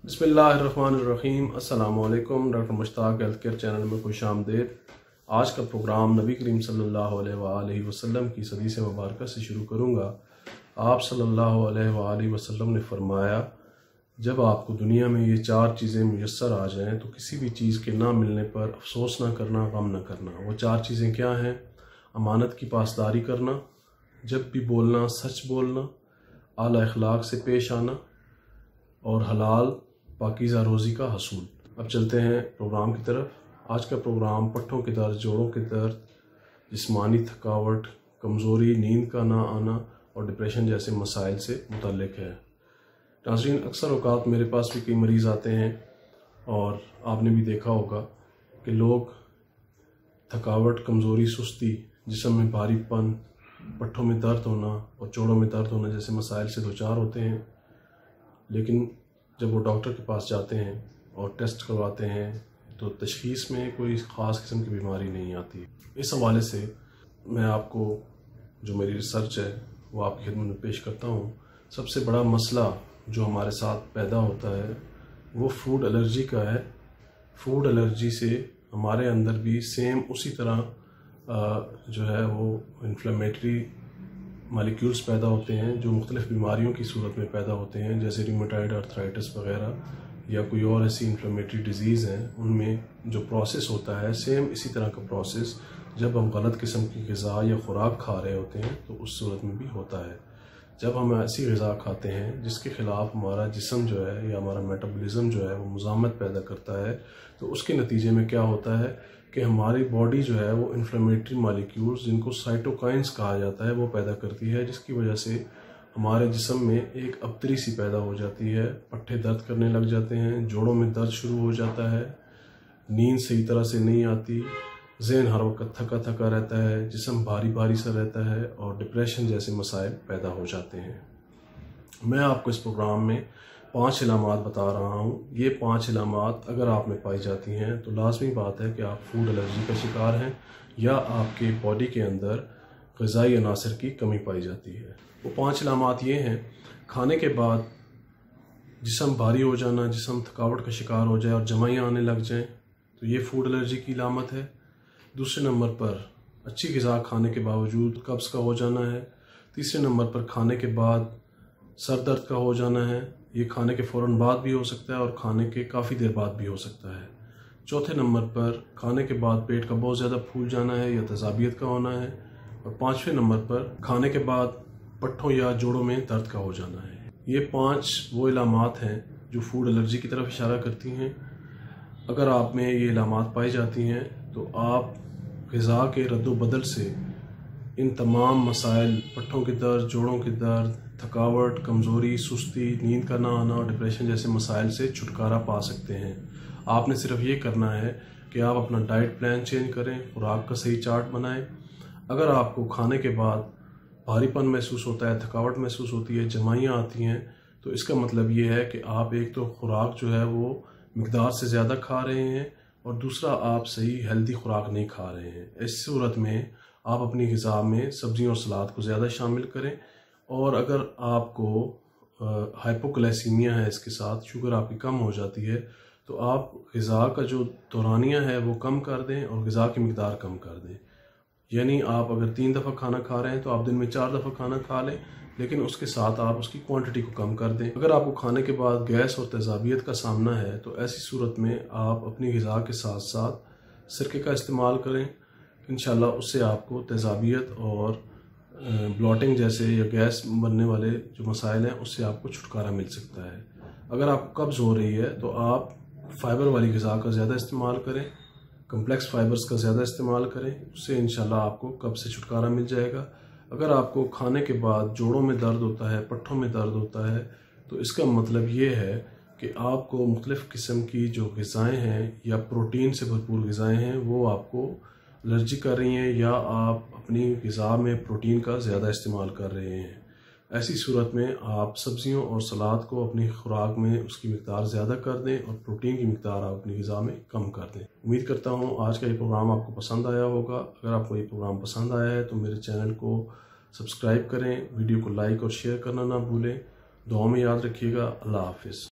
बिस्मिल्लाहिर्रहमानिर्रहीम। अस्सलामुअलैकुम। Doctor Mushtaq health care channel में खुश आमदीद। आज का प्रोग्राम नबी करीम सल्लल्लाहु अलैहि वसल्लम की सदी से मुबारक से शुरू करूँगा। आप सल्लल्लाहु अलैहि वसल्लम ने फरमाया, जब आपको दुनिया में ये चार चीज़ें मुयस्सर आ जाएँ तो किसी भी चीज़ के ना मिलने पर अफसोस ना करना, गम ना करना। वो चार चीज़ें क्या हैं? अमानत की पासदारी करना, जब भी बोलना सच बोलना, आला अखलाक से पेश आना और हलाल पाकीज़ा रोज़ी का हसूल। अब चलते हैं प्रोग्राम की तरफ। आज का प्रोग्राम पट्ठों के दर्द, जोड़ों के दर्द, जिस्मानी थकावट, कमज़ोरी, नींद का ना आना और डिप्रेशन जैसे मसाइल से मुतल्लिक है। नाज़रीन, अक्सर औक़ात मेरे पास भी कई मरीज़ आते हैं और आपने भी देखा होगा कि लोग थकावट, कमज़ोरी, सुस्ती, जिस्म में भारीपन, पट्ठों में दर्द होना और जोड़ों में दर्द होना जैसे मसाइल से दो चार होते हैं। लेकिन जब वो डॉक्टर के पास जाते हैं और टेस्ट करवाते हैं तो तशख़ीस में कोई ख़ास किस्म की बीमारी नहीं आती। इस हवाले से मैं आपको जो मेरी रिसर्च है वो आपकी खिदमत में पेश करता हूँ। सबसे बड़ा मसला जो हमारे साथ पैदा होता है वो फूड एलर्जी का है। फूड एलर्जी से हमारे अंदर भी सेम उसी तरह जो है वो इन्फ्लेमेटरी मालिक्यूल्स पैदा होते हैं जो मुख्तलिफ़ बीमारियों की सूरत में पैदा होते हैं, जैसे रिमेटॉइड आर्थराइटिस वगैरह या कोई और ऐसी इन्फ्लेमेटरी डिजीज़ हैं। उनमें जो प्रोसेस होता है सेम इसी तरह का प्रोसेस जब हम गलत किस्म की ग़िज़ा या ख़ुराक खा रहे होते हैं तो उस सूरत में भी होता है। जब हम ऐसी ग़िज़ा खाते हैं जिसके ख़िलाफ़ हमारा जिस्म जो है या हमारा मेटाबॉलिज़्म जो है वो मुज़ामत पैदा करता है, तो उसके नतीजे में क्या होता है कि हमारी बॉडी जो है वो इन्फ्लेमेटरी मालिक्यूल्स, जिनको साइटोकाइंस कहा जाता है, वो पैदा करती है, जिसकी वजह से हमारे जिस्म में एक अबतरी सी पैदा हो जाती है। पट्ठे दर्द करने लग जाते हैं, जोड़ों में दर्द शुरू हो जाता है, नींद सही तरह से नहीं आती, ज़हन हर वक्त थका थका रहता है, जिस्म भारी भारी सा रहता है और डिप्रेशन जैसे मसाइल पैदा हो जाते हैं। मैं आपको इस प्रोग्राम में 5 इलामात बता रहा हूँ। ये 5 इलामात अगर आप में पाई जाती हैं तो लाजमी बात है कि आप फूड एलर्जी का शिकार हैं या आपके बॉडी के अंदर ग़िज़ाई अनासर की कमी पाई जाती है। वो 5 इलामात ये हैं: खाने के बाद जिस्म भारी हो जाना, जिस्म थकावट का शिकार हो जाए और जमाइयाँ आने लग जाएँ, तो ये फूड एलर्जी की इलामत है। दूसरे नंबर पर अच्छी ग़िज़ा खाने के बावजूद कब्ज़ का हो जाना है। तीसरे नंबर पर खाने के बाद सर दर्द का हो जाना है। ये खाने के फ़ौरन बाद भी हो सकता है और खाने के काफ़ी देर बाद भी हो सकता है। चौथे नंबर पर खाने के बाद पेट का बहुत ज़्यादा फूल जाना है या तेज़ाबियत का होना है। और 5वें नंबर पर खाने के बाद पट्ठों या जोड़ों में दर्द का हो जाना है। ये 5 वो इलामात हैं जो फूड एलर्जी की तरफ इशारा करती हैं। अगर आप में ये इलामात पाई जाती हैं तो आप ग़िज़ा के रद्दोबदल से इन तमाम मसाइल, पट्ठों के दर्द, जोड़ों के दर्द, थकावट, कमज़ोरी, सुस्ती, नींद का ना आना और डिप्रेशन जैसे मसाइल से छुटकारा पा सकते हैं। आपने सिर्फ ये करना है कि आप अपना डाइट प्लान चेंज करें, खुराक का सही चार्ट बनाएं। अगर आपको खाने के बाद भारीपन महसूस होता है, थकावट महसूस होती है, जमाइयाँ आती हैं, तो इसका मतलब ये है कि आप एक तो खुराक जो है वो मिकदार से ज़्यादा खा रहे हैं और दूसरा आप सही हेल्दी खुराक नहीं खा रहे हैं। इस सूरत में आप अपनी ग़िज़ा में सब्ज़ियों और सलाद को ज़्यादा शामिल करें। और अगर आपको हाइपोग्लाइसीमिया है, इसके साथ शुगर आपकी कम हो जाती है, तो आप ग़िज़ा का जो दौरानिया है वो कम कर दें और ग़िज़ा की मिकदार कम कर दें। यानी आप अगर 3 दफ़ा खाना खा रहे हैं तो आप दिन में 4 दफ़ा खाना खा लें, लेकिन उसके साथ आप उसकी क्वांटिटी को कम कर दें। अगर आपको खाने के बाद गैस और तेज़ाबियत का सामना है तो ऐसी सूरत में आप अपनी ग़िज़ा के साथ साथ सिरके का इस्तेमाल करें। इंशाल्लाह उससे आपको तेज़ाबियत और ब्लॉटिंग जैसे या गैस बनने वाले जो मसाइल हैं उससे आपको छुटकारा मिल सकता है। अगर आपको कब्ज़ हो रही है तो आप फ़ाइबर वाली ग़िज़ा का ज़्यादा इस्तेमाल करें, कम्प्लेक्स फ़ाइबर्स का ज़्यादा इस्तेमाल करें, उससे इंशाल्लाह आपको कब्ज़ से छुटकारा मिल जाएगा। अगर आपको खाने के बाद जोड़ों में दर्द होता है, पट्ठों में दर्द होता है, तो इसका मतलब ये है कि आपको मुख्तलिफ़ किस्म की जो ग़िज़ाएँ हैं या प्रोटीन से भरपूर ग़िज़ाएँ हैं वो आपको एलर्जी कर रही हैं या आप अपनी ग़िज़ा में प्रोटीन का ज़्यादा इस्तेमाल कर रहे हैं। ऐसी सूरत में आप सब्ज़ियों और सलाद को अपनी खुराक में उसकी मिक़दार ज़्यादा कर दें और प्रोटीन की मिक़दार आप अपनी ग़िज़ा में कम कर दें। उम्मीद करता हूँ आज का ये प्रोग्राम आपको पसंद आया होगा। अगर आपको ये प्रोग्राम पसंद आया है तो मेरे चैनल को सब्सक्राइब करें, वीडियो को लाइक और शेयर करना ना भूलें। दुआ में याद रखिएगा। अल्लाह हाफ़िज़।